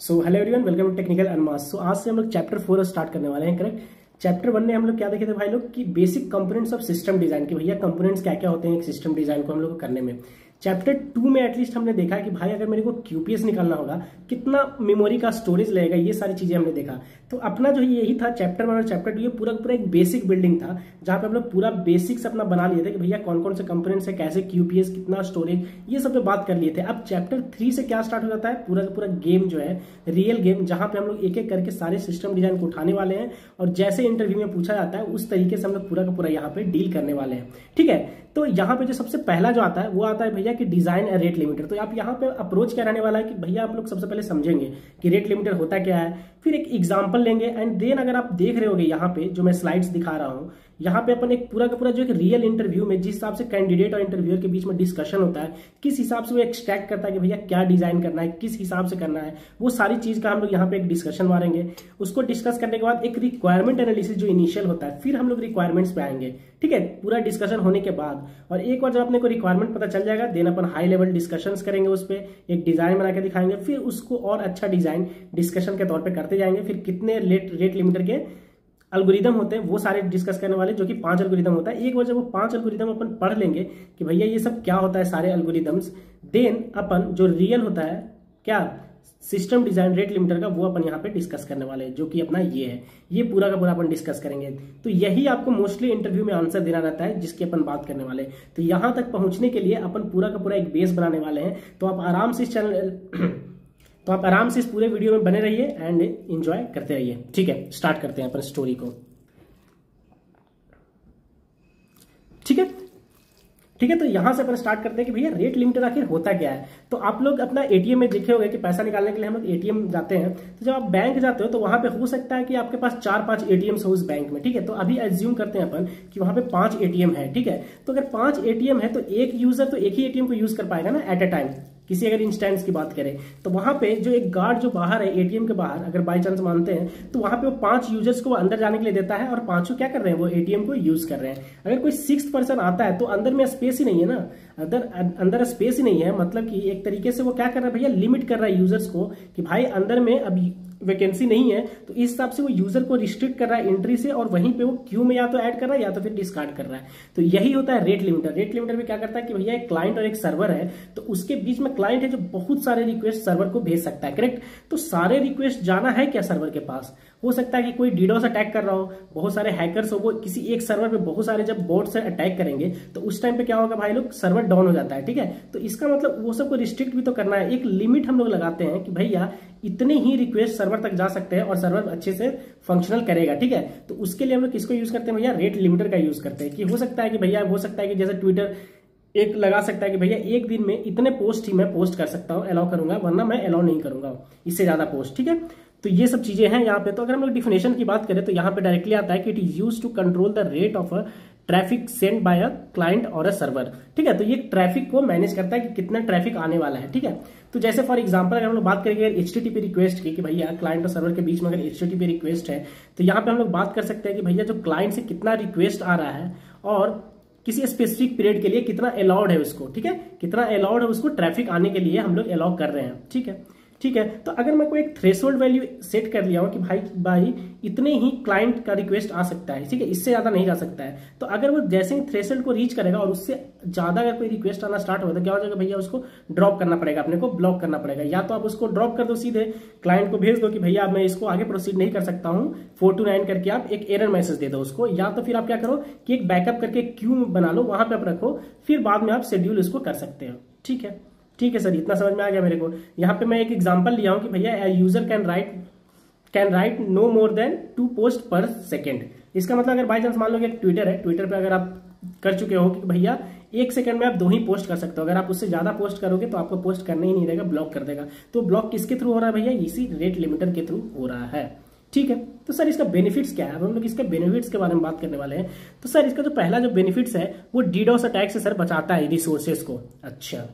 So hello everyone, welcome to technical unmask. So आज से हम लोग चैप्टर 4 स्टार्ट करने वाले हैं। करेक्ट। चैप्टर 1 में हम लोग क्या देखे थे भाई लोग कि basic components of system design की भैया कंपोनेंट्स क्या क्या होते हैं एक सिस्टम डिजाइन को हम लोग को करने में। चैप्टर 2 में एटलीस्ट हमने देखा कि भाई अगर मेरे को क्यूपीएस निकालना होगा कितना मेमोरी का स्टोरेज लगेगा, ये सारी चीजें हमने देखा। तो अपना जो यही था चैप्टर 1 और चैप्टर 2, ये पूरा पूरा एक बेसिक बिल्डिंग था जहां पे हम लोग पूरा बेसिक्स अपना बना लिए थे कि भैया कौन कौन से कंपोनेंट्स है, कैसे क्यूपीएस, कितना स्टोरेज, ये सब पे बात कर लिए थे। अब चैप्टर 3 से क्या स्टार्ट हो जाता है, पूरा का पूरा गेम जो है रियल गेम, जहां पे हम लोग एक एक करके सारे सिस्टम डिजाइन को उठाने वाले हैं और जैसे इंटरव्यू में पूछा जाता है उस तरीके से हम लोग पूरा का पूरा यहाँ पे डील करने वाले हैं। ठीक है। तो यहाँ पे जो सबसे पहला जो आता है वो आता है भैया कि डिजाइन रेट लिमिटर। तो आप यहाँ पे अप्रोच क्या रहने वाला है कि भैया आप लोग सबसे पहले समझेंगे कि रेट लिमिटर होता क्या है, फिर एक एग्जांपल लेंगे एंड देन अगर आप देख रहे होगे यहाँ पे जो मैं स्लाइड्स दिखा रहा हूँ, यहाँ पे अपन एक पूरा का पूरा जो एक रियल इंटरव्यू में जिस हिसाब से कैंडिडेट और इंटरव्यूअर के बीच में डिस्कशन होता है, किस हिसाब से वो एक्सट्रैक्ट करता है कि भैया क्या डिजाइन करना है, किस हिसाब से करना है, वो सारी चीज का हम लोग यहाँ पे एक डिस्कशन मारेंगे। उसको डिस्कस करने के बाद एक रिक्वायरमेंट एनालिसिस जो इनिशियल होता है, फिर हम लोग रिक्वायरमेंट्स पे आएंगे। ठीक है, पूरा डिस्कशन होने के बाद और एक बार जब अपने को रिक्वायरमेंट पता चल जाएगा देन अपन हाई लेवल डिस्कशंस करेंगे, उस पर एक डिजाइन बना के दिखाएंगे, फिर उसको और अच्छा डिजाइन डिस्कशन के तौर पे करते जाएंगे। फिर कितने रेट लिमिटर के एल्गोरिदम होते हैं वो सारे डिस्कस करने वाले, जो कि 5 एल्गोरिदम होता है। एक बार जब वो 5 एल्गोरिदम अपन पढ़ लेंगे कि भैया ये सब क्या होता है सारे एल्गोरिदम्स, देन अपन जो रियल होता है क्या सिस्टम डिजाइन रेट लिमिटर का, वो अपन यहाँ पे डिस्कस करने वाले हैं, जो कि अपना ये है। ये पूरा का पूरा अपन डिस्कस करेंगे। तो यही आपको मोस्टली इंटरव्यू में आंसर देना रहता है जिसकी अपन बात करने वाले हैं। तो यहां तक पहुंचने के लिए अपन पूरा का पूरा एक बेस बनाने वाले हैं। तो आप आराम से इस पूरे वीडियो में बने रहिए एंड एंजॉय करते रहिए। ठीक है, स्टार्ट करते हैं अपन स्टोरी को। ठीक है, तो यहां से अपन स्टार्ट करते हैं कि भैया रेट लिमिटर आखिर होता क्या है। तो आप लोग अपना एटीएम में देखे होंगे कि पैसा निकालने के लिए हम लोग एटीएम जाते हैं। तो जब आप बैंक जाते हो तो वहां पे हो सकता है कि आपके पास 4-5 एटीएम्स हो उस बैंक में। ठीक है, तो अभी एज्यूम करते हैं अपन कि वहां पे 5 एटीएम है। ठीक है, तो अगर 5 एटीएम है तो एक यूजर तो एक ही एटीएम को यूज कर पाएगा ना एट अ टाइम। किसी अगर इंस्टेंस की बात करें तो वहां पे जो एक गार्ड जो बाहर है एटीएम के बाहर, अगर बाई चांस मानते हैं तो वहां पे वो 5 यूजर्स को अंदर जाने के लिए देता है और 5 क्या कर रहे हैं, वो एटीएम को यूज कर रहे हैं। अगर कोई 6th पर्सन आता है तो अंदर में स्पेस ही नहीं है ना, अंदर स्पेस ही नहीं है। मतलब कि एक तरीके से वो क्या कर रहा है भैया, लिमिट कर रहा है यूजर्स को कि भाई अंदर में अभी वैकेंसी नहीं है। तो इस हिसाब से वो यूजर को रिस्ट्रिक्ट कर रहा है एंट्री से, और वहीं पे वो क्यू में या तो ऐड कर रहा है या तो फिर डिस्कार्ड कर रहा है। तो यही होता है रेट लिमिटर। रेट लिमिटर में क्या करता है कि भैया एक क्लाइंट और एक सर्वर है, तो उसके बीच में क्लाइंट है जो बहुत सारे रिक्वेस्ट सर्वर को भेज सकता है। करेक्ट। तो सारे रिक्वेस्ट जाना है क्या सर्वर के पास, हो सकता है कि कोई डीडोस अटैक कर रहा हो, बहुत सारे हैकर्स हो, वो किसी एक सर्वर पे बहुत सारे जब बोट से अटैक करेंगे तो उस टाइम पे क्या होगा भाई लोग, सर्वर डाउन हो जाता है। ठीक है, तो इसका मतलब वो सबको रिस्ट्रिक्ट भी तो करना है। एक लिमिट हम लोग लगाते हैं कि भैया इतने ही रिक्वेस्ट सर्वर तक जा सकते हैं और सर्वर अच्छे से फंक्शनल करेगा। ठीक है, तो उसके लिए हम लोग किसको यूज करते हैं भैया, रेट लिमिटर का यूज करते हैं। कि हो सकता है कि भैया हो सकता है कि जैसे ट्विटर एक लगा सकता है कि भैया एक दिन में इतने पोस्ट ही मैं पोस्ट कर सकता हूं, अलाउ करूंगा, वरना मैं अलाउ नहीं करूंगा इससे ज्यादा पोस्ट। ठीक है, तो ये सब चीजें हैं यहाँ पे। तो अगर हम लोग डिफिनेशन की बात करें तो यहाँ पे डायरेक्टली आता है कि it is used to control the rate of a traffic send by a client और अ सर्वर। ठीक है, तो ये ट्रैफिक को मैनेज करता है कि कितना ट्रैफिक आने वाला है। ठीक है, तो जैसे फॉर एग्जांपल अगर हम लोग बात करेंगे HTTP रिक्वेस्ट की कि भैया क्लाइंट और सर्वर के बीच में अगर HTTP रिक्वेस्ट है, तो यहाँ पे हम लोग बात कर सकते हैं कि भैया जो क्लाइंट से कितना रिक्वेस्ट आ रहा है और किसी स्पेसिफिक पीरियड के लिए कितना अलाउड है उसको। ठीक है, कितना अलाउड है उसको ट्रैफिक आने के लिए हम लोग अलाउ कर रहे हैं। ठीक है, तो अगर मैं कोई एक थ्रेशोल्ड वैल्यू सेट कर लिया हूं कि भाई इतने ही क्लाइंट का रिक्वेस्ट आ सकता है, ठीक है, इससे ज्यादा नहीं जा सकता है। तो अगर वो जैसे ही थ्रेशोल्ड को रीच करेगा और उससे ज्यादा अगर कोई रिक्वेस्ट आना स्टार्ट हो तो क्या हो जाएगा भैया, उसको ड्रॉप करना पड़ेगा, अपने को ब्लॉक करना पड़ेगा। या तो आप उसको ड्रॉप कर दो, सीधे क्लाइंट को भेज दो कि भैया मैं इसको आगे प्रोसीड नहीं कर सकता हूं, 429 करके आप एक एरर मैसेज दे दो उसको। या तो फिर आप क्या करो कि एक बैकअप करके क्यू बना लो, वहां पे आप रखो, फिर बाद में आप शेड्यूल इसको कर सकते हो। ठीक है सर, इतना समझ में आ गया मेरे को। यहाँ पे मैं एक एग्जांपल लिया हूं कि भैया user can write no more than 2 post per second. इसका मतलब अगर बाई चांस मान लो कि एक ट्विटर है, ट्विटर पे अगर आप कर चुके हो कि भैया 1 सेकंड में आप 2 ही पोस्ट कर सकते हो, अगर आप उससे ज्यादा पोस्ट करोगे तो आपको पोस्ट करना ही नहीं रहेगा, ब्लॉक कर देगा। तो ब्लॉक किसके थ्रू हो रहा है भैया, इसी रेट लिमिटर के थ्रू हो रहा है। ठीक है, तो सर इसका बेनिफिट्स क्या है, अब हम लोग इसके बेनिफिट्स के बारे में बात करने वाले हैं। तो सर इसका जो पहला जो बेनिफिट्स है वो डीडोस अटैक से सर बचाता है रिसोर्सेज को। अच्छा,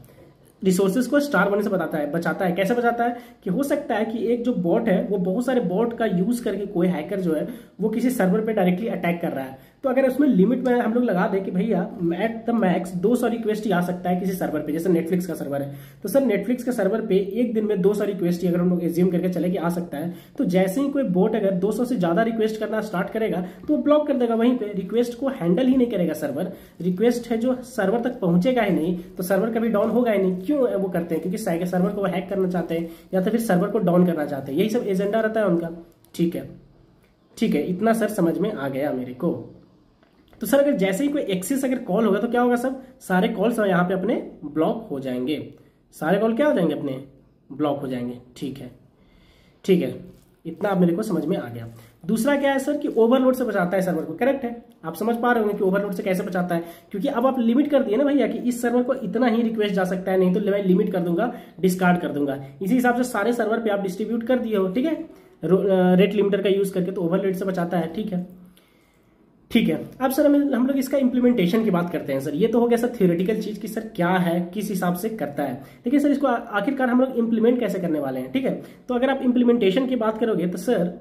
रिसोर्सेज को स्टार बनने से बचाता है। कैसे बचाता है कि हो सकता है कि एक जो बॉट है वो बहुत सारे बॉट का यूज करके कोई हैकर जो है वो किसी सर्वर पे डायरेक्टली अटैक कर रहा है। तो अगर उसमें लिमिट में हम लोग लगा दें कि भैया एट द मैक्स 200 रिक्वेस्ट ही आ सकता है किसी सर्वर पे, जैसे नेटफ्लिक्स का सर्वर है, तो सर नेटफ्लिक्स के सर्वर पे एक दिन में 200 रिक्वेस्ट ही अगर हम लोग एज्यूम करके चले कि आ सकता है, तो जैसे ही कोई बोट अगर 200 से ज्यादा रिक्वेस्ट करना स्टार्ट करेगा तो वो ब्लॉक कर देगा वहीं पे, रिक्वेस्ट को हैंडल ही नहीं करेगा सर्वर, रिक्वेस्ट है जो सर्वर तक पहुंचेगा ही नहीं, तो सर्वर कभी डाउन होगा ही नहीं। क्यों वो करते हैं? क्योंकि सर्वर को हैक करना चाहते हैं या तो फिर सर्वर को डाउन करना चाहते हैं, यही सब एजेंडा रहता है उनका। ठीक है, ठीक है, इतना सर समझ में आ गया मेरे को। तो सर अगर जैसे ही कोई एक्सेस अगर कॉल होगा तो क्या होगा? सब सारे कॉल्स यहाँ पे अपने ब्लॉक हो जाएंगे, सारे कॉल क्या हो जाएंगे? अपने ब्लॉक हो जाएंगे। ठीक है, ठीक है, इतना आप मेरे को समझ में आ गया। दूसरा क्या है सर कि ओवरलोड से बचाता है सर्वर को। करेक्ट है, आप समझ पा रहे होंगे कि ओवरलोड से कैसे बचाता है, क्योंकि अब आप लिमिट कर दिए ना भैया कि इस सर्वर को इतना ही रिक्वेस्ट जा सकता है, नहीं तो मैं लिमिट कर दूंगा, डिस्कार्ड कर दूंगा। इसी हिसाब से सारे सर्वर पे आप डिस्ट्रीब्यूट कर दिए हो। ठीक है, रेट लिमिटर का यूज करके, तो ओवरलोड से बचाता है। ठीक है, ठीक है। अब सर हम लोग इसका इंप्लीमेंटेशन की बात करते हैं। सर ये तो हो गया सर थियोरेटिकल चीज कि सर क्या है, किस हिसाब से करता है, लेकिन सर इसको आखिरकार हम लोग इंप्लीमेंट कैसे करने वाले हैं। ठीक है, तो अगर आप इंप्लीमेंटेशन की बात करोगे तो सर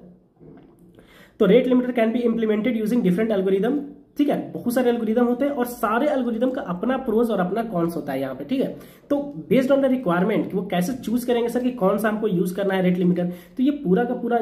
तो rate limiter can be implemented using different algorithm. ठीक है, बहुत सारे एल्गोरिदम होते हैं और सारे एल्गोरिदम का अपना प्रोज और अपना कॉन्स होता है यहाँ पे। ठीक है, तो बेस्ड ऑन द रिक्वायरमेंट कि वो कैसे चूज करेंगे सर कि कौन सा हमको यूज करना है रेट लिमिटर, तो ये पूरा का पूरा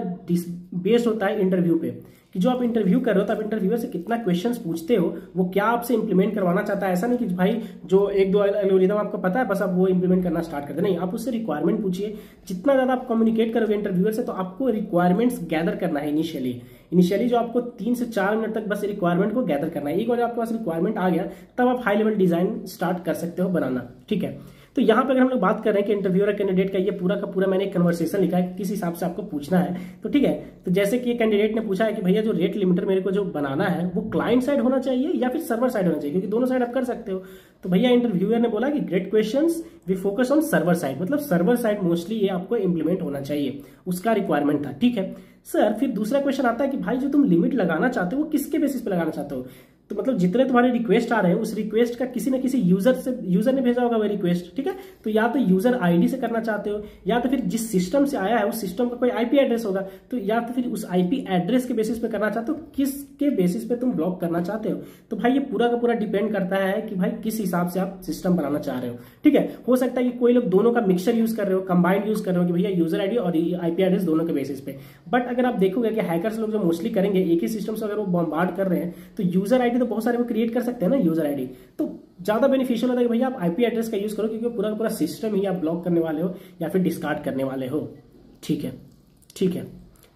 बेस्ड होता है इंटरव्यू पे, कि जो आप इंटरव्यू कर रहे हो तो आप इंटरव्यूअर से कितना क्वेश्चंस पूछते हो, वो क्या आपसे इंप्लीमेंट करवाना चाहता है। ऐसा नहीं कि भाई जो एक दो एल्गोरिदम आपको पता है बस आप वो इंप्लीमेंट करना स्टार्ट कर दे, नहीं, आप उससे रिक्वायरमेंट पूछिए। जितना ज्यादा आप कम्युनिकेट करोगे इंटरव्यूअर से, तो आपको रिक्वायरमेंट्स गैदर करना है इनिशियली जो आपको 3 से 4 मिनट तक बस रिक्वायरमेंट को गैदर करना है। एक बार आपके पास रिक्वायरमेंट आ गया तब आप हाई लेवल डिजाइन स्टार्ट कर सकते हो बनाना। ठीक है, तो यहाँ पे अगर हम लोग बात कर रहे हैं कि इंटरव्यूअर और कैंडिडेट का ये पूरा का पूरा मैंने एक कन्वर्सेशन लिखा है किस हिसाब से आपको पूछना है। तो ठीक है, तो जैसे कि कैंडिडेट ने पूछा है कि भैया जो रेट लिमिटर मेरे को जो बनाना है वो क्लाइंट साइड होना चाहिए या फिर सर्वर साइड होना चाहिए, क्योंकि दोनों साइड आप कर सकते हो। तो भैया इंटरव्यूअर ने बोला कि great questions, we focus on server side, मतलब सर्वर साइड मोस्टली ये आपको इंप्लीमेंट होना चाहिए, उसका रिक्वायरमेंट था। ठीक है सर, फिर दूसरा क्वेश्चन आता है कि भाई जो तुम लिमिट लगाना चाहते हो वो किसके बेसिस पे लगाना चाहते हो? तो मतलब जितने तुम्हारे रिक्वेस्ट आ रहे हैं उस रिक्वेस्ट का किसी न किसी यूजर ने भेजा होगा वो रिक्वेस्ट। ठीक है, तो या तो यूजर आईडी से करना चाहते हो, या तो फिर जिस सिस्टम से आया है उस सिस्टम का कोई आईपी एड्रेस होगा, तो या तो फिर उस आईपी एड्रेस के बेसिस पे करना चाहते हो, किसके बेसिस पे तुम ब्लॉक करना चाहते हो। तो भाई ये पूरा का पूरा डिपेंड करता है कि भाई किस हिसाब से आप सिस्टम बनाना चाह रहे हो। ठीक है, हो सकता है कि कोई लोग दोनों का मिक्सचर यूज कर रहे हो, कंबाइंड यूज कर रहे हो कि भैया यूजर आईडी और आईपी एड्रेस दोनों के बेसिस पे। बट अगर आप देखोगे कि हैकर्स लोग जो मोस्टली करेंगे एक ही सिस्टम से अगर वो बॉम्बार्ड कर रहे हैं, तो यूजर आईडी तो बहुत सारे वो क्रिएट कर सकते हैं ना यूजर आईडी, तो ज्यादा बेनिफिशियल होता है कि भैया आप आईपी एड्रेस का यूज करो, क्योंकि पूरा पूरा सिस्टम ही आप ब्लॉक करने वाले हो या फिर डिस्कार्ड करने वाले हो। ठीक है, ठीक है,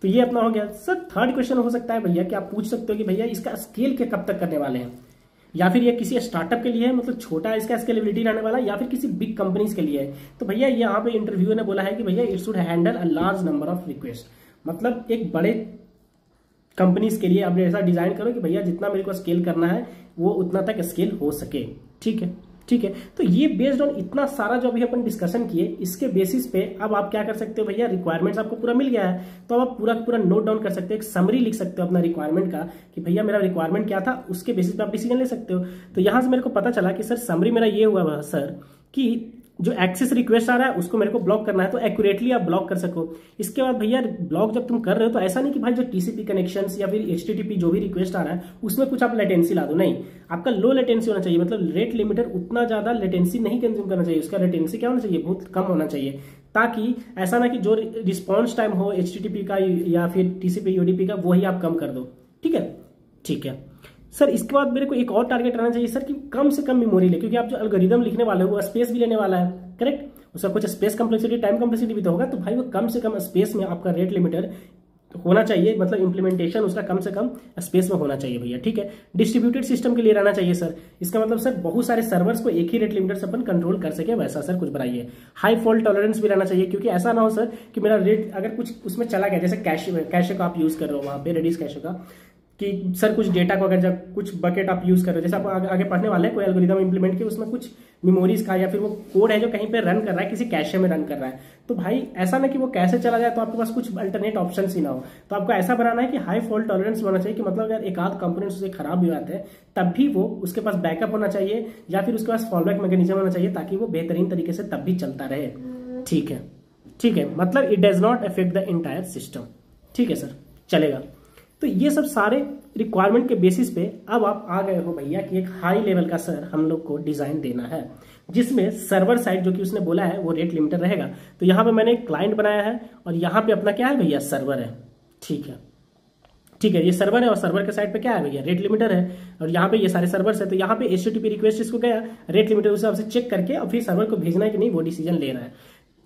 तो ये अपना हो गया। सर थर्ड क्वेश्चन हो सकता है भैया कि आप पूछ सकते हो कि भैया इसका स्केल के कब तक करने वाले हैं, या फिर ये किसी स्टार्टअप के लिए है, मतलब छोटा इसका स्केलेबिलिटी रहने वाला है, या फिर किसी बिग कंपनीज के लिए है। तो भैया यहाँ पे इंटरव्यूअर ने बोला है कि भैया it should handle a large number of request, मतलब एक बड़े कंपनीज के लिए आप ऐसा डिजाइन करो कि भैया जितना मेरे को स्केल करना है वो उतना तक स्केल हो सके। ठीक है, ठीक है, तो ये बेस्ड ऑन इतना सारा जो अभी अपन डिस्कशन किए, इसके बेसिस पे अब आप क्या कर सकते हो भैया, रिक्वायरमेंट्स आपको पूरा मिल गया है, तो अब आप पूरा पूरा नोट डाउन कर सकते हो, एक समरी लिख सकते हो अपना रिक्वायरमेंट का कि भैया मेरा रिक्वायरमेंट क्या था, उसके बेसिस पे आप डिसीजन ले सकते हो। तो यहां से मेरे को पता चला कि सर समरी मेरा ये हुआ सर कि जो एक्सेस रिक्वेस्ट आ रहा है उसको मेरे को ब्लॉक करना है, तो एक्यूरेटली आप ब्लॉक कर सको। इसके बाद भैया ब्लॉक जब तुम कर रहे हो तो ऐसा नहीं कि भाई जो टीसीपी कनेक्शंस या फिर एचटीटीपी जो भी रिक्वेस्ट आ रहा है उसमें कुछ आप लेटेंसी ला दो, नहीं, आपका लो लेटेंसी होना चाहिए, मतलब रेट लिमिटर उतना ज्यादा लेटेंसी नहीं कंज्यूम करना चाहिए, उसका लेटेंसी क्या होना चाहिए, बहुत कम होना चाहिए, ताकि ऐसा ना कि जो रिस्पॉन्स टाइम हो एचटीटीपी का या फिर टीसीपी यूडीपी का वही आप कम कर दो। ठीक है, ठीक है सर, इसके बाद मेरे को एक और टारगेट रहना चाहिए सर कि कम से कम मेमोरी ले, क्योंकि आप जो एल्गोरिदम लिखने वाले हो वो स्पेस भी लेने वाला है। करेक्ट, उसका कुछ स्पेस कम्प्लेक्सिटी टाइम कम्प्लेक्सिटी भी तो होगा, तो भाई वो कम से कम स्पेस में आपका रेट लिमिटर होना चाहिए, मतलब इंप्लीमेंटेशन उसका कम से कम स्पेस में होना चाहिए भैया। ठीक है, डिस्ट्रीब्यूटेड सिस्टम के लिए रहना चाहिए सर, इसका मतलब सर बहुत सारे सर्वर्स को एक ही रेट लिमिटर से अपन कंट्रोल कर सके, वैसा सर कुछ बनाइए। हाई फॉल्ट टॉलरेंस भी रहना चाहिए, क्योंकि ऐसा ना हो सर कि मेरा रेट अगर कुछ उसमें चला गया, जैसे कैशे का आप यूज कर रहे हो वहां पे रेडिस कैशे का, कि सर कुछ डेटा को अगर जब कुछ बकेट आप यूज कर रहे हो, जैसे आप आगे पढ़ने वाले हैं कोई एल्गोरिदम इंप्लीमेंट किया उसमें कुछ मेमोरीज का या फिर वो कोड है जो कहीं पे रन कर रहा है किसी कैशे में रन कर रहा है, तो भाई ऐसा ना कि वो कैसे चला जाए तो आपके पास कुछ अल्टरनेट ऑप्शन ही ना हो। तो आपको ऐसा बनाना है कि हाई फॉल्ट टॉलरेंस होना चाहिए, कि मतलब अगर एक आध कंपोनेंट्स उससे खराब भी जाते हैं तब भी वो उसके पास बैकअप होना चाहिए या फिर उसके पास फॉलोबैक मैकेनिज्म होना चाहिए, ताकि वो बेहतरीन तरीके से तब भी चलता रहे। ठीक है, ठीक है, मतलब it does not affect the entire system. ठीक है सर, चलेगा। तो ये सब सारे रिक्वायरमेंट के बेसिस पे अब आप आ गए हो भैया कि एक हाई लेवल का सर हम लोग को डिजाइन देना है, जिसमें सर्वर साइड जो कि उसने बोला है वो रेट लिमिटेड रहेगा। तो यहाँ पे मैंने एक क्लाइंट बनाया है और यहाँ पे अपना क्या है भैया, सर्वर है। ठीक है, ठीक है, ये सर्वर है और सर्वर के साइड पे क्या है भैया, रेट लिमिटर है। और यहाँ पे ये सारे सर्वर्स है, तो यहाँ पे HTTP रिक्वेस्ट इसको गया, रेट लिमिटर उस हिसाब से चेक करके और फिर सर्वर को भेजना है कि नहीं वो डिसीजन ले रहा है।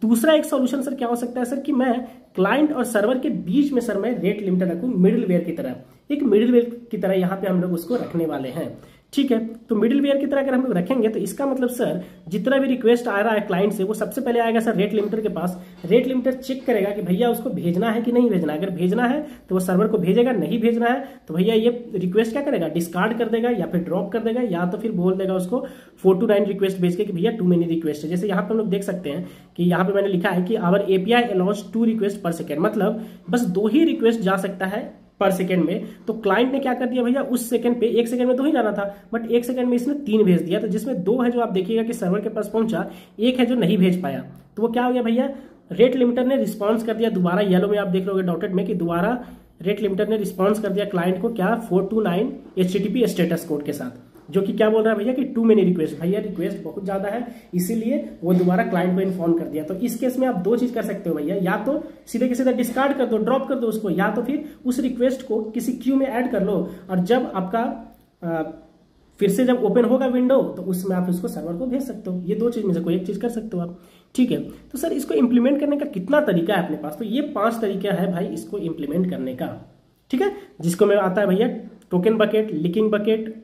दूसरा एक सॉल्यूशन सर क्या हो सकता है सर, कि मैं क्लाइंट और सर्वर के बीच में सर मैं रेट लिमिटर रखूं, मिडिलवेयर की तरह, एक मिडिलवेयर की तरह यहाँ पे हम लोग उसको रखने वाले हैं। ठीक है, तो मिडिलवेयर की तरह अगर हम लोग रखेंगे तो इसका मतलब सर जितना भी रिक्वेस्ट आ रहा है क्लाइंट से वो सबसे पहले आएगा सर रेट लिमिटर के पास। रेट लिमिटर चेक करेगा कि भैया उसको भेजना है कि नहीं भेजना है। अगर भेजना है तो वो सर्वर को भेजेगा, नहीं भेजना है तो भैया ये रिक्वेस्ट क्या करेगा, डिस्कार्ड कर देगा या फिर ड्रॉप कर देगा, या तो फिर बोल देगा उसको 4 to 9 रिक्वेस्ट भेज के कि भैया टू मेनी रिक्वेस्ट है। जैसे यहाँ पे हम लोग देख सकते हैं कि यहाँ पे मैंने लिखा है कि आवर API अलाउज 2 रिक्वेस्ट पर सेकेंड, मतलब बस 2 ही रिक्वेस्ट जा सकता है पर सेकंड में। तो क्लाइंट ने क्या कर दिया भैया, उस सेकंड पे 1 सेकंड में 2 ही जाना था, बट 1 सेकंड में इसने 3 भेज दिया। तो जिसमें 2 है जो आप देखिएगा कि सर्वर के पास पहुंचा, 1 है जो नहीं भेज पाया। तो वो क्या हो गया भैया, रेट लिमिटर ने रिस्पॉन्स कर दिया दोबारा, येलो में आप देख लोगे डॉटेड में कि दोबारा रेट लिमिटर ने रिस्पॉन्स कर दिया क्लाइंट को क्या, 4 to 9 HTTP स्टेटस कोड के साथ, जो कि क्या बोल रहा है भैया कि टू मेनी रिक्वेस्ट, भैया रिक्वेस्ट बहुत ज्यादा है, इसीलिए वो दोबारा क्लाइंट को इन्फॉर्म कर दिया। तो इस केस में आप 2 चीज कर सकते हो भैया, या तो सीधे के सीधे डिस्कार्ड कर दो, ड्रॉप कर दो उसको, या तो फिर उस रिक्वेस्ट को किसी क्यू में ऐड कर लो और जब आपका फिर से जब ओपन होगा विंडो तो उसमें आप उसको सर्वर को भेज सकते हो। ये 2 चीज में से कोई एक चीज कर सकते हो आप। ठीक है, तो सर इसको इंप्लीमेंट करने का कितना तरीका है अपने पास, तो ये 5 तरीका है भाई इसको इंप्लीमेंट करने का। ठीक है, जिसको में आता है भैया token bucket, leaking bucket,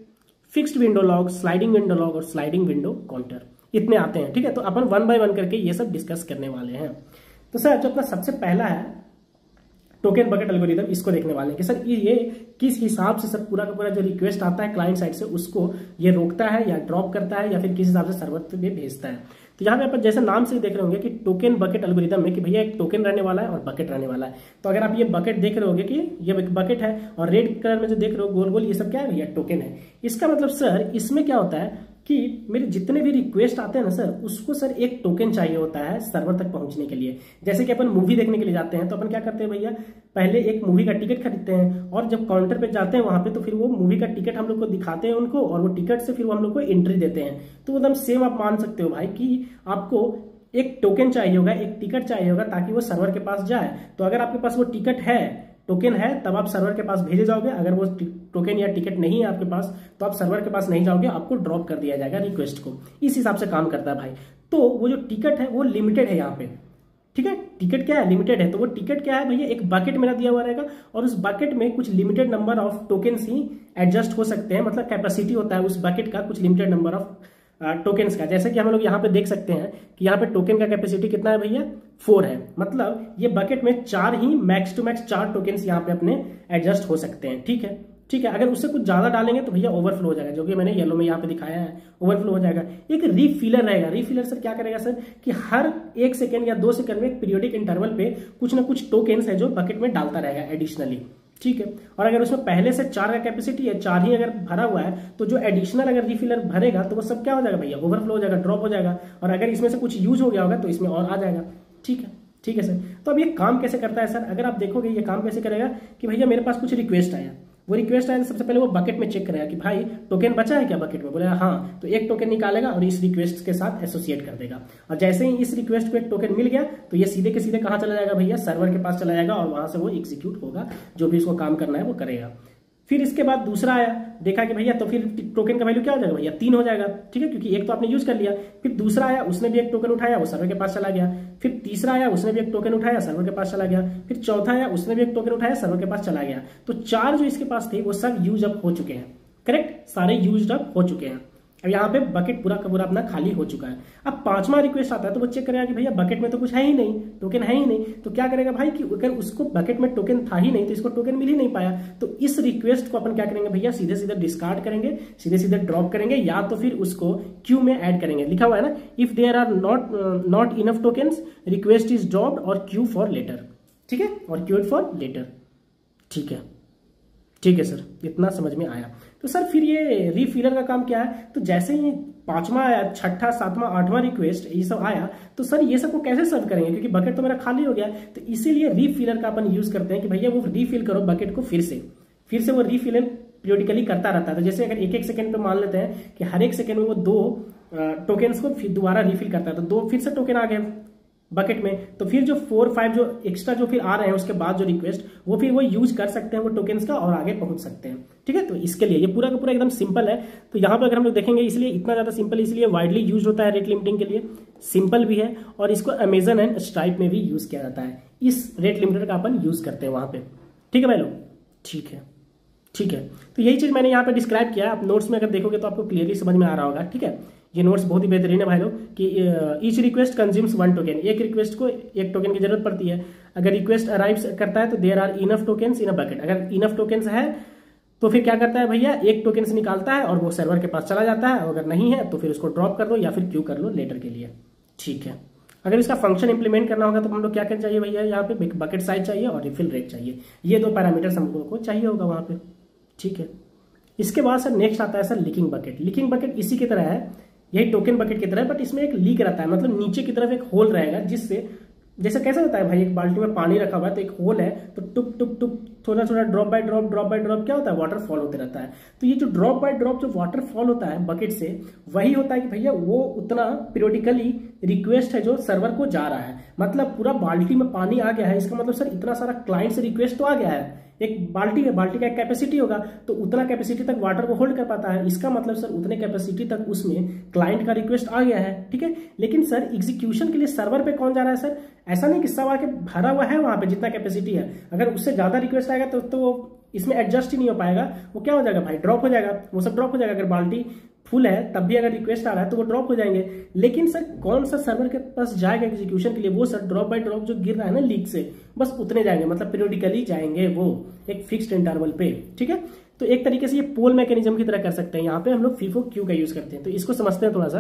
fixed window log, sliding window log और स्लाइडिंग विंडो काउंटर, इतने आते हैं। ठीक है, तो अपन 1 by 1 करके ये सब डिस्कस करने वाले हैं। तो सर जो अपना सबसे पहला है टोकन बकेट एल्गोरिथम, इसको देखने वाले हैं कि सर ये किस हिसाब से सर पूरा का पूरा जो रिक्वेस्ट आता है क्लाइंट साइड से उसको ये रोकता है या ड्रॉप करता है या फिर किस हिसाब से सर्वर पे भेजता है। तो यहाँ पे अपन जैसे नाम से देख रहे होंगे कि टोकन बकेट एल्गोरिथम में कि भैया एक टोकन रहने वाला है और बकेट रहने वाला है। तो अगर आप ये बकेट देख रहे होंगे कि ये बकेट है और रेड कलर में जो देख रहे हो गोल गोल, ये सब क्या है भैया, टोकन है। इसका मतलब सर इसमें क्या होता है कि मेरे जितने भी रिक्वेस्ट आते हैं ना सर, उसको सर एक टोकन चाहिए होता है सर्वर तक पहुंचने के लिए। जैसे कि अपन मूवी देखने के लिए जाते हैं तो अपन क्या करते हैं भैया, पहले एक मूवी का टिकट खरीदते हैं और जब काउंटर पे जाते हैं वहां पे तो फिर वो मूवी का टिकट हम लोग को दिखाते हैं उनको और वो टिकट से फिर वो हम लोग को एंट्री देते हैं। तो एकदम सेम आप मान सकते हो भाई कि आपको एक टोकन चाहिए होगा, एक टिकट चाहिए होगा ताकि वो सर्वर के पास जाए। तो अगर आपके पास वो टिकट है, टोकन है, तब आप सर्वर के पास भेजे जाओगे। अगर वो टोकन या टिकट नहीं है आपके पास तो आप सर्वर के पास नहीं जाओगे, आपको ड्रॉप कर दिया जाएगा रिक्वेस्ट को। इस हिसाब से काम करता है भाई। तो वो जो टिकट है वो लिमिटेड है यहाँ पे। ठीक है, टिकट क्या है, लिमिटेड है। तो वो टिकट क्या है भैया, एक बकेट मेरा दिया हुआ रहेगा और उस बकेट में कुछ limited number of tokens he adjust हो सकते हैं, मतलब कैपेसिटी होता है उस बकेट का कुछ लिमिटेड नंबर ऑफ टोकन्स का। जैसे कि हम लोग यहाँ पे देख सकते हैं कि यहाँ पे टोकन का कैपेसिटी कितना है भैया, 4 है। मतलब ये बकेट में 4 ही मैक्स टू मैक्स 4 टोकन्स यहाँ पे अपने एडजस्ट हो सकते हैं। ठीक है, ठीक है, अगर उससे कुछ ज्यादा डालेंगे तो भैया ओवरफ्लो हो जाएगा, जो कि मैंने येलो में यहाँ पे दिखाया है, ओवरफ्लो हो जाएगा। एक रीफिलर रहेगा। रीफिलर सर क्या करेगा सर कि हर 1 सेकंड या 2 सेकंड में एक पीरियोडिक इंटरवल पे कुछ ना कुछ टोकन्स है जो बकेट में डालता रहेगा एडिशनली। ठीक है, और अगर उसमें पहले से 4 का कैपेसिटी है, 4 ही अगर भरा हुआ है, तो जो एडिशनल अगर रिफिलर भरेगा तो वो सब क्या हो जाएगा भैया, ओवरफ्लो हो जाएगा, ड्रॉप हो जाएगा। और अगर इसमें से कुछ यूज हो गया होगा तो इसमें और आ जाएगा। ठीक है, ठीक है सर। तो अब ये काम कैसे करता है सर, अगर आप देखोगे ये काम कैसे करेगा कि भैया मेरे पास कुछ रिक्वेस्ट आया, वो रिक्वेस्ट आया तो सबसे पहले वो बकेट में चेक करेगा कि भाई टोकन बचा है क्या बकेट में, बोलेगा हाँ, तो एक टोकन निकालेगा और इस रिक्वेस्ट के साथ एसोसिएट कर देगा। और जैसे ही इस रिक्वेस्ट को एक टोकन मिल गया तो ये सीधे के सीधे कहाँ चला जाएगा भैया, सर्वर के पास चला जाएगा और वहां से वो एग्जीक्यूट होगा, जो भी उसको काम करना है वो करेगा। फिर इसके बाद दूसरा आया, देखा कि भैया तो फिर टोकन का वैल्यू क्या हो जाएगा भैया, 3 हो जाएगा। ठीक है, क्योंकि एक तो आपने यूज कर लिया। फिर दूसरा आया, उसने भी एक टोकन उठाया, वो सर्वर के पास चला गया। फिर तीसरा आया, उसने भी एक टोकन उठाया, सर्वर के पास चला गया। फिर चौथा आया, उसने भी एक टोकन उठाया, सर्वर के पास चला गया। तो 4 जो इसके पास थे वो सब यूज अप हो चुके हैं। करेक्ट, सारे यूज अप हो चुके हैं। अब यहाँ पे बकेट पूरा का पूरा अपना खाली हो चुका है। अब 5वां रिक्वेस्ट आता है तो वो चेक करेगा कि भैया बकेट में तो कुछ है ही नहीं, टोकन है ही नहीं। तो क्या करेगा भाई कि अगर उसको बकेट में टोकन था ही नहीं तो इसको टोकन मिल ही नहीं पाया, तो इस रिक्वेस्ट को अपन क्या करेंगे भैया, सीधे सीधे डिस्कार्ड करेंगे, सीधे सीधे ड्रॉप करेंगे, या तो फिर उसको क्यू में ऐड करेंगे। लिखा हुआ है ना, if there are not enough tokens request is dropped और क्यू फॉर लेटर। ठीक है, और क्यूड फॉर लेटर। ठीक है, ठीक है सर, इतना समझ में आया। तो सर फिर ये रीफिलर का काम क्या है, तो जैसे ही 5वां आया, 6ठा 7वां 8वां रिक्वेस्ट ये सब आया तो सर ये सब को कैसे सर्व करेंगे, क्योंकि बकेट तो मेरा खाली हो गया। तो इसीलिए रीफिलर का अपन यूज करते हैं कि भैया वो रीफिल करो बकेट को फिर से। फिर से वो रीफिल पीरियडिकली करता रहता है। तो जैसे अगर एक एक सेकंड पे मान लेते हैं कि हर एक सेकंड में वो 2 टोकन्स को फिर दोबारा रीफिल करता है, तो 2 फिर से टोकन आ गए बकेट में, तो फिर जो 4-5 जो एक्स्ट्रा जो फिर आ रहे हैं उसके बाद जो रिक्वेस्ट, वो फिर वो यूज कर सकते हैं वो टोकन्स का और आगे पहुंच सकते हैं। ठीक है, तो इसके लिए ये पूरा का पूरा एकदम सिंपल है। तो यहाँ पर अगर हम लोग देखेंगे, इसलिए इतना ज्यादा सिंपल, इसलिए वाइडली यूज होता है रेट लिमिटिंग के लिए, सिंपल भी है, और इसको अमेजन एंड स्ट्राइप में भी यूज किया जाता है। इस रेट लिमिटर का अपन यूज करते हैं वहां पे। ठीक है भाई लोग, ठीक है, ठीक है। तो यही चीज मैंने यहाँ पे डिस्क्राइब किया है। आप नोट्स में अगर देखोगे तो आपको क्लियरली समझ में आ रहा होगा। ठीक है, ये नोट्स बहुत ही बेहतरीन है भाई लोग कि ईच रिक्वेस्ट कंज्यूम्स 1 टोकन, एक रिक्वेस्ट को 1 टोकन की जरूरत पड़ती है। अगर रिक्वेस्ट अराइव्स करता है तो there are enough tokens in a bucket, अगर इनफ टोकन्स है तो फिर क्या करता है भैया, 1 टोकन से निकालता है और वो सर्वर के पास चला जाता है, और अगर नहीं है तो फिर उसको ड्रॉप कर दो या फिर क्यू कर लो लेटर के लिए। ठीक है, अगर इसका फंक्शन इंप्लीमेंट करना होगा तो हम लोग क्या करना चाहिए भैया, यहाँ पे बकेट साइज चाहिए और रिफिल रेट चाहिए, ये 2 पैरामीटर्स हम लोगों को चाहिए होगा वहां पे। ठीक है, इसके बाद सर नेक्स्ट आता है sir leaking bucket. Leaking bucket इसी की तरह है, यही टोकन बकेट की तरह है, बट इसमें एक लीक रहता है, मतलब नीचे की तरफ एक होल रहेगा, जिससे जैसे कैसा होता है भाई, एक बाल्टी में पानी रखा हुआ है तो एक होल है, तो टुप टुप टुप थोड़ा थोड़ा ड्रॉप बाय ड्रॉप क्या होता है, वाटर फॉल होते रहता है। तो ये जो ड्रॉप बाय ड्रॉप जो वाटर फॉल होता है बकेट से, वही होता है कि भैया वो उतना पीरियडिकली रिक्वेस्ट है जो सर्वर को जा रहा है। मतलब पूरा बाल्टी में पानी आ गया है, इसका मतलब सर इतना सारा क्लाइंट से रिक्वेस्ट तो आ गया है, एक बाल्टी है, बाल्टी का एक कैपेसिटी होगा, तो उतना कैपेसिटी तक वाटर को होल्ड कर पाता है, इसका मतलब सर उतने कैपेसिटी तक उसमें क्लाइंट का रिक्वेस्ट आ गया है। ठीक है, लेकिन सर एग्जीक्यूशन के लिए सर्वर पे कौन जा रहा है सर, ऐसा नहीं कि सब आके भरा हुआ है वहां पे जितना कैपेसिटी है, अगर उससे ज्यादा रिक्वेस्ट आएगा तो वो इसमें एडजस्ट ही नहीं हो पाएगा, वो क्या हो जाएगा भाई, ड्रॉप हो जाएगा, वो सब ड्रॉप हो जाएगा। अगर बाल्टी फुल है तब भी अगर रिक्वेस्ट आ रहा है तो वो ड्रॉप हो जाएंगे। लेकिन सर कौन सा सर्वर के पास जाएगा एग्जीक्यूशन के लिए, वो सर ड्रॉप बाय ड्रॉप जो गिर रहा है ना लीक से, बस उतने जाएंगे, मतलब पीरियडिकली जाएंगे वो एक फिक्स्ड इंटरवल पे। ठीक है, तो एक तरीके से ये पोल मैकेनिज्म की तरह कर सकते हैं। यहाँ पे हम लोग फीफो क्यू का यूज करते हैं, तो इसको समझते हैं थोड़ा सा।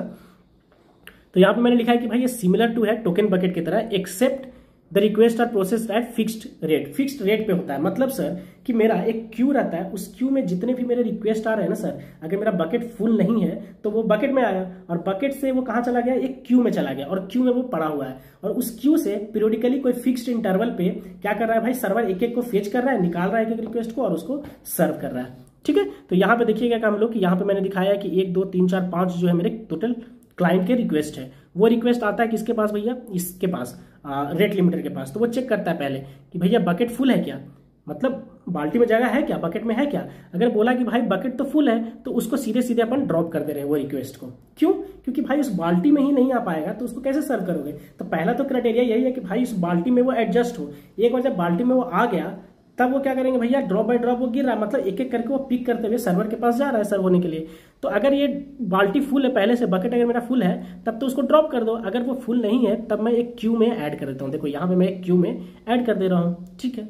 तो यहाँ पे मैंने लिखा है कि भाई ये सिमिलर टू है टोकन बकेट की तरह, except the request are processed at fixed rate, fixed rate पे होता है। मतलब सर कि मेरा एक क्यू रहता है, उस क्यू में जितने भी मेरे रिक्वेस्ट आ रहे हैं ना सर, अगर मेरा बकेट फुल नहीं है तो वो बकेट में आया, और बकेट से वो कहाँ चला गया, एक क्यू में चला गया, और क्यू में वो पड़ा हुआ है, और उस क्यू से पीरियडिकली कोई फिक्स्ड इंटरवल पे क्या कर रहा है भाई, सर्वर एक एक को फेच कर रहा है, निकाल रहा है एक एक रिक्वेस्ट को और उसको सर्व कर रहा है। ठीक है, तो यहाँ पे देखिएगा कि हम लोग, यहाँ पे मैंने दिखाया है कि 1 2 3 4 5 जो है मेरे टोटल क्लाइंट के रिक्वेस्ट है। वो रिक्वेस्ट आता है किसके पास भैया, इसके पास, रेट लिमिटर के पास। तो वो चेक करता है पहले कि भैया बकेट फुल है क्या, मतलब बाल्टी में जगह है क्या, बकेट में है क्या। अगर बोला कि भाई बकेट तो फुल है तो उसको सीधे सीधे अपन ड्रॉप कर दे रहे हैं वो रिक्वेस्ट को। क्यों, क्योंकि भाई उस बाल्टी में ही नहीं आ पाएगा तो उसको कैसे सर्व करोगे। तो पहला तो क्राइटेरिया यही है कि भाई उस बाल्टी में वो एडजस्ट हो। एक बार जब बाल्टी में वो आ गया तब वो क्या करेंगे भैया, ड्रॉप बाय ड्रॉप वो गिर रहा है, मतलब एक एक करके वो पिक करते हुए सर्वर के पास जा रहा है सर्व होने के लिए। तो अगर ये बाल्टी फुल है पहले से, बकेट अगर मेरा फुल है तब तो उसको ड्रॉप कर दो, अगर वो फुल नहीं है तब मैं एक क्यू में ऐड कर देता हूँ। देखो यहाँ पे मैं एक क्यू में ऐड कर दे रहा हूँ। ठीक है,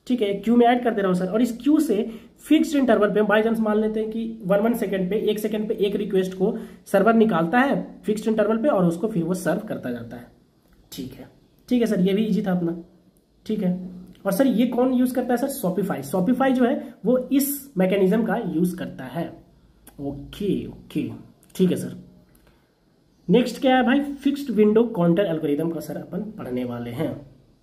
ठीक है, क्यू में ऐड कर दे रहा हूँ सर, और इस क्यू से फिक्स्ड इंटरवल पे बाई चांस मान लेते हैं कि 1 सेकंड पे, 1 सेकंड पे एक रिक्वेस्ट को सर्वर निकालता है फिक्स्ड इंटरवल पे और उसको फिर वो सर्व करता जाता है। ठीक है, ठीक है सर, ये भी इजी था अपना। ठीक है, और सर ये कौन यूज करता है सर, शॉपिफाई। शॉपिफाई जो है वो इस मैकेनिज्म का यूज करता है। ओके ओके, ठीक है सर। नेक्स्ट क्या है भाई, फिक्स्ड विंडो काउंटर एल्गोरिथम का सर अपन पढ़ने वाले हैं।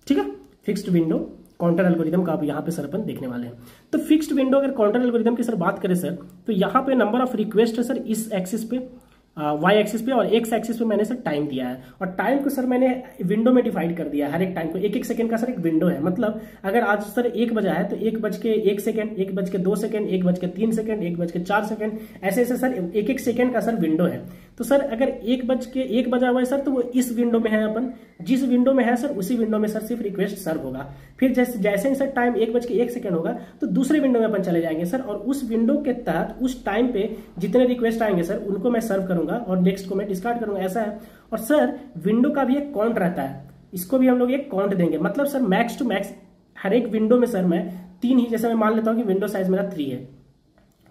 ठीक है, फिक्स्ड विंडो काउंटर एल्गोरिथम का अब यहाँ पे सर अपन देखने वाले हैं। तो फिक्स्ड विंडो अगर काउंटर एल्गोरिथम की सर बात करें सर, तो यहाँ पे नंबर ऑफ रिक्वेस्ट है सर इस एक्सिस पे, वाई एक्सिस पे, और एक्स एक्सिस पे मैंने सर टाइम दिया है, और टाइम को सर मैंने विंडो में डिवाइड कर दिया है। हर एक टाइम को 1 सेकंड का सर एक विंडो है। मतलब अगर आज सर 1 बजा है तो 1:01 सेकंड, 1:02 सेकंड, 1:03 सेकंड, 1:04 सेकंड, ऐसे ऐसे सर 1 सेकंड का सर विंडो है। तो सर अगर 1 बजा हुआ है सर तो वो इस विंडो में है, अपन जिस विंडो में है सर उसी विंडो में सर सिर्फ रिक्वेस्ट सर्व होगा। फिर जैसे ही सर टाइम 1:01 सेकंड होगा तो दूसरे विंडो में अपन चले जाएंगे सर, और उस विंडो के तहत उस टाइम पे जितने रिक्वेस्ट आएंगे सर उनको मैं सर्व करूंगा और नेक्स्ट को मैं डिस्कार्ड करूंगा, ऐसा है। और सर विंडो का भी एक काउंट रहता है, इसको भी हम लोग एक काउंट देंगे। मतलब सर मैक्स टू मैक्स हर एक विंडो में सर मैं 3 ही, जैसे मैं मान लेता हूं कि विंडो साइज मेरा 3 है,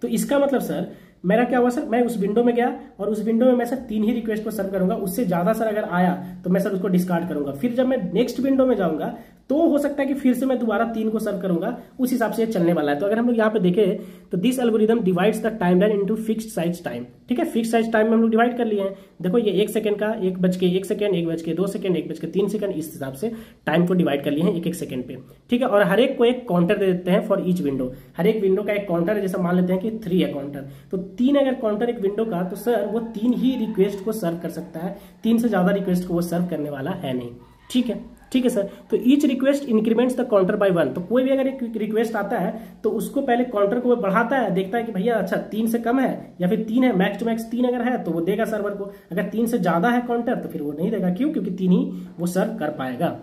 तो इसका मतलब सर मेरा क्या हुआ सर, मैं उस विंडो में गया और उस विंडो में मैं सर 3 ही रिक्वेस्ट को सर्व करूंगा। उससे ज्यादा सर अगर आया तो मैं सर उसको डिस्कार्ड करूंगा। फिर जब मैं नेक्स्ट विंडो में जाऊंगा तो हो सकता है कि फिर से मैं दोबारा 3 को सर्व करूंगा, उस हिसाब से चलने वाला है। तो अगर हम लोग यहाँ पे देखें तो this algorithm divides the timeline into fixed size time. ठीक है, फिक्स साइज टाइम में हम लोग डिवाइड कर लिए हैं। देखो ये 1 सेकंड का 1:01 सेकंड, 1:02 सेकंड, 1:03 सेकंड, इस हिसाब से टाइम को डिवाइड कर लिए हैं 1-1 सेकंड पे। ठीक है, और हर एक को एक काउंटर दे देते हैं फॉर ईच विंडो। हर एक विंडो का एक काउंटर है, जैसे मान लेते हैं कि 3 है काउंटर, तो 3 अगर काउंटर एक विंडो का, तो सर वो 3 ही रिक्वेस्ट को सर्व कर सकता है, 3 से ज्यादा रिक्वेस्ट को वो सर्व करने वाला है नहीं। ठीक है, ठीक है सर। तो each request increments the counter by 1। तो कोई भी अगर एक रिक्वेस्ट आता है तो उसको पहले काउंटर को बढ़ाता है, देखता है कि भैया अच्छा 3 से कम है या फिर 3 है, मैक्स टू मैक्स 3 अगर है तो वो देगा सर्वर को। अगर 3 से ज्यादा है काउंटर तो फिर वो नहीं देगा। क्यों? क्योंकि 3 ही वो सर्व कर पाएगा।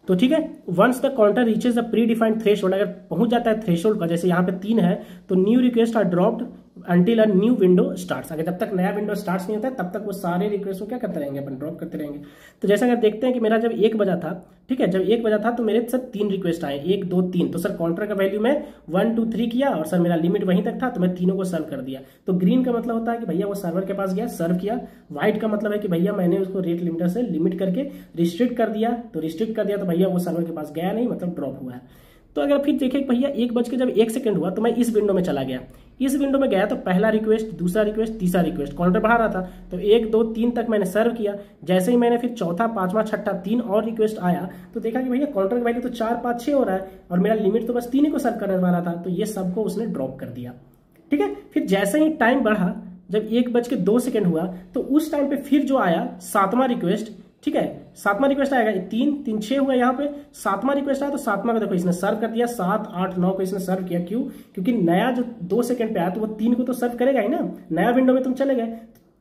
तो ठीक है, once the counter reaches the predefined threshold, अगर पहुंच जाता है थ्रेशोल्ड का, जैसे यहाँ पे 3 है, तो new request are dropped until a new window starts. अगर जब तक नया विंडो स्टार्ट नहीं होता है तब तक वो सारे रिक्वेस्ट को क्या करते रहेंगे, अपन ड्रॉप करते रहेंगे। तो जैसे अगर देखते हैं कि मेरा जब 1 बजा था, ठीक है, जब 1 बजा था तो मेरे सर 3 रिक्वेस्ट आए, 1 2 3। तो सर काउंटर का वैल्यू में 1 2 3 किया और सर मेरा लिमिट वहीं तक था, तो मैं तीनों को सर्व कर दिया। तो ग्रीन का मतलब होता है कि भैया वो सर्वर के पास गया, सर्व किया। व्हाइट का मतलब है कि भैया मैंने उसको रेट लिमिटर से लिमिट करके रिस्ट्रिक्ट कर दिया, तो रिस्ट्रिक्ट कर दिया तो भैया वो सर्वर के पास गया नहीं, मतलब ड्रॉप हुआ है। तो अगर फिर देखें भैया 1:01 सेकंड हुआ तो मैं इस विंडो में चला गया। इस विंडो में गया तो पहला रिक्वेस्ट, दूसरा रिक्वेस्ट, तीसरा रिक्वेस्ट, काउंटर बढ़ा रहा था, तो 1 2 3 तक मैंने सर्व किया। जैसे ही मैंने फिर चौथा, पांचवा, छठा 3 और रिक्वेस्ट आया तो देखा कि भैया काउंटर का वैल्यू तो 4 5 6 हो रहा है और मेरा लिमिट तो बस 3 ही को सर्व करने वाला था, तो ये सबको उसने ड्रॉप कर दिया। ठीक है, फिर जैसे ही टाइम बढ़ा, जब 1:02 सेकंड हुआ तो उस टाइम पे फिर जो आया 7वां रिक्वेस्ट, ठीक है, 7वां रिक्वेस्ट आएगा, 3 3 6 हुआ यहाँ पे, 7वां रिक्वेस्ट आया तो 7वां को देखो इसने सर्व कर दिया, 7 8 9 को इसने सर्व किया। क्यों? क्योंकि नया जो 2 सेकंड पे आया तो वो 3 को तो सर्व करेगा ही ना। नया विंडो में तुम चले गए,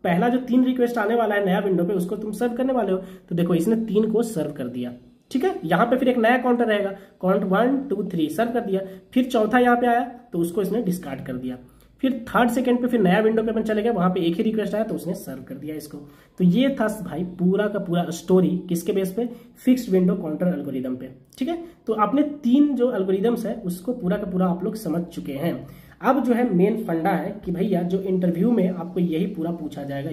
पहला जो 3 रिक्वेस्ट आने वाला है नया विंडो पे उसको तुम सर्व करने वाले हो, तो देखो इसने 3 को सर्व कर दिया। ठीक है, यहाँ पे फिर एक नया काउंटर रहेगा, काउंट 1 2 3 सर्व कर दिया। फिर चौथा यहाँ पे आया तो उसको इसने डिस्कार्ड कर दिया। फिर 3rd सेकंड पे फिर नया विंडो पे अपन चले गए, वहां पे एक ही रिक्वेस्ट आया तो उसने सर्व कर दिया इसको। तो ये था भाई पूरा का पूरा स्टोरी, किसके बेस पे, फिक्स्ड विंडो काउंटर एल्गोरिदम पे। ठीक है, तो आपने 3 जो एल्गोरिदम्स है उसको पूरा का पूरा आप लोग समझ चुके हैं। अब जो है मेन फंडा है कि भैया जो इंटरव्यू में आपको यही पूरा पूछा जाएगा,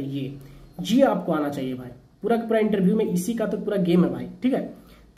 ये आपको आना चाहिए भाई। पूरा का पूरा इंटरव्यू में इसी का तो पूरा गेम है भाई। ठीक है,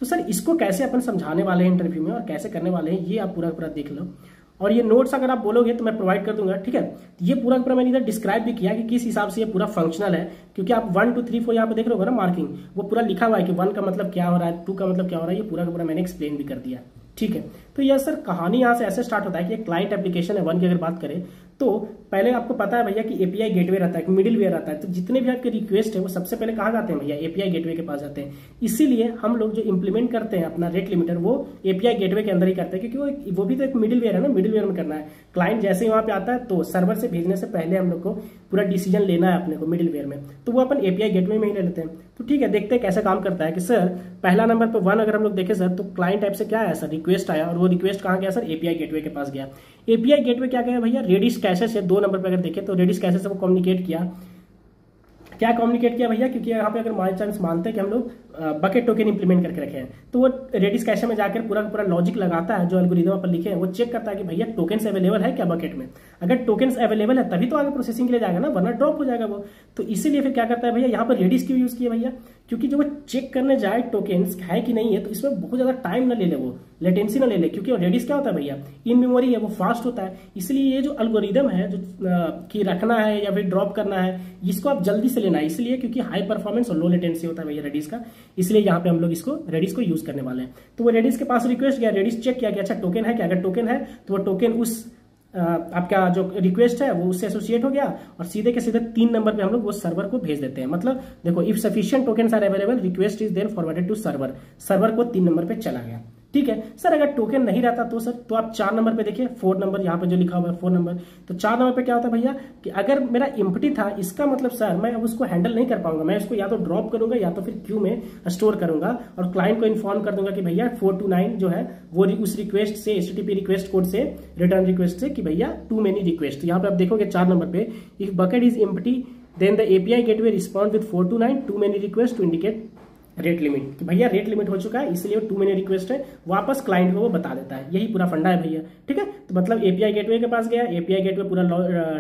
तो सर इसको कैसे अपन समझाने वाले हैं इंटरव्यू में और कैसे करने वाले हैं, ये आप पूरा पूरा देख लो। और ये नोट्स अगर आप बोलोगे तो मैं प्रोवाइड कर दूंगा। ठीक है, ये पूरा पूरा मैंने इधर डिस्क्राइब भी किया कि किस हिसाब से ये पूरा फंक्शनल है, क्योंकि आप 1 2 3 4 यहाँ पे देख रहे हो ना मार्किंग, वो पूरा लिखा हुआ है कि 1 का मतलब क्या हो रहा है, 2 का मतलब क्या हो रहा है, ये पूरा का पूरा मैंने एक्सप्लेन भी कर दिया। ठीक है, तो यह सर कहानी यहाँ से ऐसे स्टार्ट होता है कि क्लाइंट एप्लीकेशन है 1 की अगर बात करें तो पहले आपको पता है भैया कि एपीआई गेटवे रहता है, मिडिल वेयर रहता है। तो जितने भी आपके रिक्वेस्ट है वो सबसे पहले कहाँ जाते हैं भैया, एपीआई गेटवे के पास जाते हैं। इसीलिए हम लोग जो इंप्लीमेंट करते हैं अपना रेट लिमिटर वो एपीआई गेटवे के अंदर ही करते हैं, क्योंकि वो भी तो एक मिडिल वेयर है ना, मिडिल वेयर में करना है। क्लाइंट जैसे ही वहां पे आता है तो सर्वर से भेजने से पहले हम लोग को पूरा डिसीजन लेना है अपने को मिडिल वेयर में, तो वो अपन एपीआई गेटवे में ही ले लेते हैं। तो ठीक है, देखते हैं कैसे काम करता है कि सर पहला नंबर पर 1 अगर हम लोग देखें सर तो क्लाइंट ऐप से क्या आया सर, रिक्वेस्ट आया और वो रिक्वेस्ट कहाँ गया सर, एपीआई गेटवे के पास गया। एपीआई गेटवे क्या गया भैया, रेडिस कैशे से 2 नंबर पर अगर देखें तो रेडिस कैशे से वो कम्युनिकेट किया। क्या कम्युनिकेट किया भैया, क्योंकि यहाँ पे अगर बाई चांस मानते हैं कि हम लोग बकेट टोकन इंप्लीमेंट करके रखे हैं, तो वो रेडिस कैशे में जाकर पूरा पूरा लॉजिक लगाता है, जो एल्गोरिदम पर लिखे हैं वो चेक करता है कि भैया टोकन्स अवेलेबल है क्या बकेट में। अगर टोकन्स अवेलेबल है तभी तो आगे प्रोसेसिंग के लिए जाएगा ना, वरना ड्रॉप हो जाएगा वो। तो इसीलिए फिर क्या करता है भैया, यहाँ पर रेडिस क्यों यूज किया भैया, क्योंकि जो वो चेक करने जाए टोकन्स है कि नहीं है तो इसमें बहुत ज्यादा टाइम ना ले ले, वो लेटेंसी ना ले ले, क्योंकि रेडिस क्या होता है भैया, इन मेमोरी है, वो फास्ट होता है। इसलिए ये जो एल्गोरिदम है जो कि रखना है या फिर ड्रॉप करना है, इसको आप जल्दी से लेना है, इसलिए क्योंकि हाई परफॉर्मेंस और लो लेटेंसी होता है भैया रेडिस का, इसलिए यहाँ पे हम लोग इसको रेडिस को यूज करने वाले हैं। तो वो रेडिस के पास रिक्वेस्ट गया, रेडिस चेक किया कि अच्छा टोकन है क्या, अगर टोकन है तो वो टोकन उस आपका जो रिक्वेस्ट है वो उससे एसोसिएट हो गया और सीधे के सीधे 3 नंबर पे हम लोग वो सर्वर को भेज देते हैं। मतलब देखो, if sufficient tokens are available request is then forwarded to server, server को 3 नंबर पे चला गया। ठीक है सर, अगर टोकन नहीं रहता तो सर, तो आप 4 नंबर पे देखिए, 4 नंबर यहाँ पे जो लिखा हुआ है 4 नंबर, तो 4 नंबर पे क्या होता है भैया कि अगर मेरा एम्प्टी था, इसका मतलब सर मैं अब उसको हैंडल नहीं कर पाऊंगा, मैं इसको या तो ड्रॉप करूंगा या तो फिर क्यू में स्टोर करूंगा और क्लाइंट को इन्फॉर्म कर दूंगा कि भैया 429 जो है वो उस रिक्वेस्ट से, HTTP रिक्वेस्ट कोड से, रिटर्न रिक्वेस्ट से कि भैया टू मेनी रिक्वेस्ट। यहाँ पे आप देखोगे 4 नंबर पे, if bucket is empty then the API gateway respond with 429 too many request to indicate rate limit कि भैया रेट लिमिट हो चुका है, इसलिए 2 महीने रिक्वेस्ट है, वापस क्लाइंट को वो बता देता है। यही पूरा फंडा है भैया, ठीक है। तो मतलब एपीआई गेटवे के पास गया, एपीआई गेटवे पूरा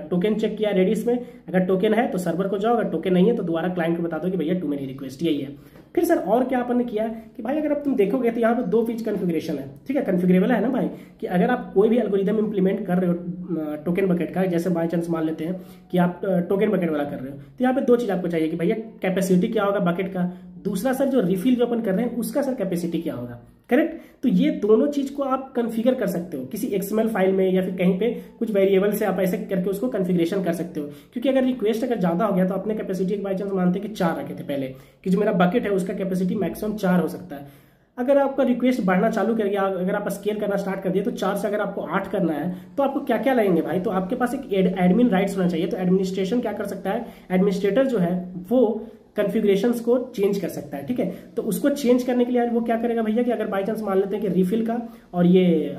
टोकन चेक किया रेडिस में, अगर टोकन है तो सर्वर को जाओ, अगर टोकन नहीं है तो दोबारा क्लाइंट को बता दो कि भैया 2 महीने रिक्वेस्ट, यही है। फिर सर और क्या अपन ने किया कि भाई अगर अब तुम देखोगे तो यहाँ पे 2 फीच कन्फिग्रेशन है, ठीक है, कन्फिग्रेबल है ना भाई, कि अगर आप कोई भी एल्गोरिदम इंप्लीमेंट कर रहे हो टोकन बकेट का, जैसे बाय चांस मान लेते हैं कि आप टोकन बकेट वाला कर रहे हो, तो यहाँ पे 2 चीज आपको चाहिए कि भैया कैपेसिटी क्या होगा बकेट का, दूसरा सर जो रिफिल जो अपन कर रहे हैं उसका सर कैपेसिटी क्या होगा, करेक्ट। तो ये दोनों चीज को आप कॉन्फ़िगर कर सकते हो किसी एक्सएमएल फाइल में या फिर कहीं पे कुछ वेरिएबल से आप ऐसे करके उसको कॉन्फ़िगरेशन कर सकते हो। क्योंकि अगर रिक्वेस्ट अगर ज्यादा हो गया तो अपने कैपेसिटी बाई चांस मानते हैं कि 4 रखे थे पहले, कि जो मेरा बकेट है उसका कैपेसिटी मैक्सिमम 4 हो सकता है। अगर आपका रिक्वेस्ट बढ़ना चालू कर गया, अगर आप स्केल करना स्टार्ट कर दिए तो 4 से अगर आपको 8 करना है तो आपको क्या क्या लगेंगे भाई, तो आपके पास एक एडमिन राइट्स होना चाहिए। तो एडमिनिस्ट्रेशन क्या कर सकता है, एडमिनिस्ट्रेटर जो है वो कॉन्फ़िगरेशंस को चेंज कर सकता है, ठीक है। तो उसको चेंज करने के लिए वो क्या करेगा भैया कि अगर बाई चांस मान लेते हैं कि रिफिल का और ये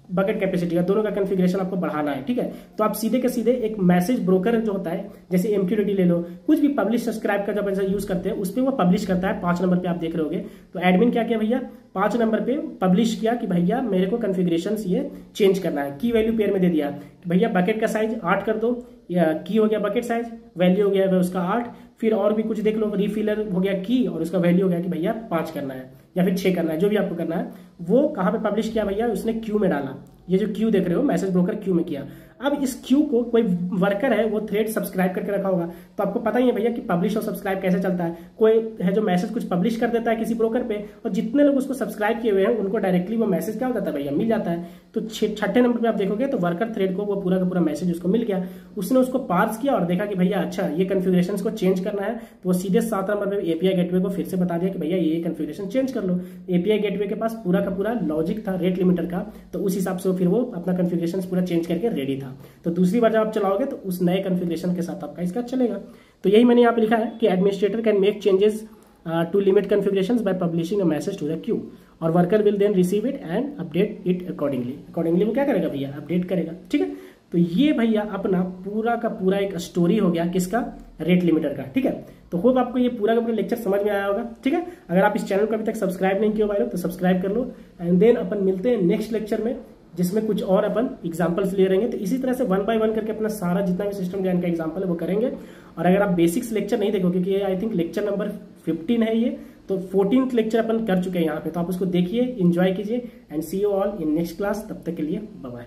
बकेट कैपेसिटी का दोनों का कॉन्फ़िगरेशन आपको बढ़ाना है, ठीक है, तो आप सीधे के सीधे एक मैसेज ब्रोकर जो होता है, जैसे एमक्यूटीटी ले लो, कुछ भी पब्लिश सब्सक्राइब का जब यूज करते हैं उस पर वो पब्लिश करता है। 5 नंबर पे आप देख रहे होगे, तो एडमिन क्या किया भैया 5 नंबर पे पब्लिश किया कि भैया मेरे को कॉन्फ़िगरेशंस ये चेंज करना है। की वैल्यू पेयर में दे दिया कि भैया बकेट का साइज 8 कर दो, या की हो गया बकेट साइज, वैल्यू हो गया उसका 8, फिर और भी कुछ देख लो, रिफिलर हो गया की और उसका वैल्यू हो गया कि भैया 5 करना है या फिर 6 करना है, जो भी आपको करना है। वो कहाँ पे पब्लिश किया भैया, उसने क्यू में डाला। ये जो क्यू देख रहे हो मैसेज ब्रोकर क्यू में किया। अब इस क्यू को कोई वर्कर है वो थ्रेड सब्सक्राइब करके रखा होगा, तो आपको पता ही है भैया कि पब्लिश और सब्सक्राइब कैसे चलता है। कोई है जो मैसेज कुछ पब्लिश कर देता है किसी ब्रोकर पे, और जितने लोग उसको सब्सक्राइब किए हुए हैं उनको डायरेक्टली वो मैसेज क्या हो जाता है भैया, मिल जाता है। तो 6ठे नंबर पे आप देखोगे तो वर्कर थ्रेड को वो पूरा का पूरा मैसेज उसको मिल गया, उसने उसको पार्स किया और देखा कि भैया अच्छा ये कॉन्फ़िगरेशंस को चेंज करना है, तो वो सीधे 7 नंबर पे एपीआई गेटवे को फिर से बता दिया कि भैया ये कॉन्फ़िगरेशन चेंज कर लो। एपीआई गेटवे के पास पूरा का पूरा लॉजिक था रेट लिमिटर का, तो उस हिसाब से फिर वो अपना कॉन्फ़िगरेशन पूरा चेंज करके रेडी था। तो दूसरी बार जब आप चलाओगे तो उस नए कॉन्फ़िगरेशन के साथ आपका इसका चलेगा। तो यही मैंने यहाँ पे लिखा है कि administrator can make changes to limit configurations by publishing a message to the queue, और worker will then receive it and update it accordingly वो क्या करेगा भैया, अपडेट करेगा, ठीक है। तो ये भैया अपना पूरा का पूरा एक स्टोरी हो गया किसका, रेट लिमिटर का, ठीक है। तो होप आपको ये पूरा का पूरा लेक्चर समझ में आया होगा, ठीक है। अगर आप इस चैनल को अभी तक सब्सक्राइब नहीं किया भाई लोग तो सब्सक्राइब कर लो, एंड देन अपन मिलते हैं नेक्स्ट लेक्चर में, जिसमें कुछ और अपन एग्जांपल्स ले रहेंगे। तो इसी तरह से 1 बाय 1 करके अपना सारा जितना भी सिस्टम ज्ञान का एग्जांपल है वो करेंगे। और अगर आप बेसिक्स लेक्चर नहीं देखोगे, क्योंकि ये आई थिंक लेक्चर नंबर 15 है ये, तो 14th लेक्चर अपन कर चुके हैं यहाँ पे, तो आप उसको देखिए, एंजॉय कीजिए, and see you all in next class. तब तक के लिए बाय बाय।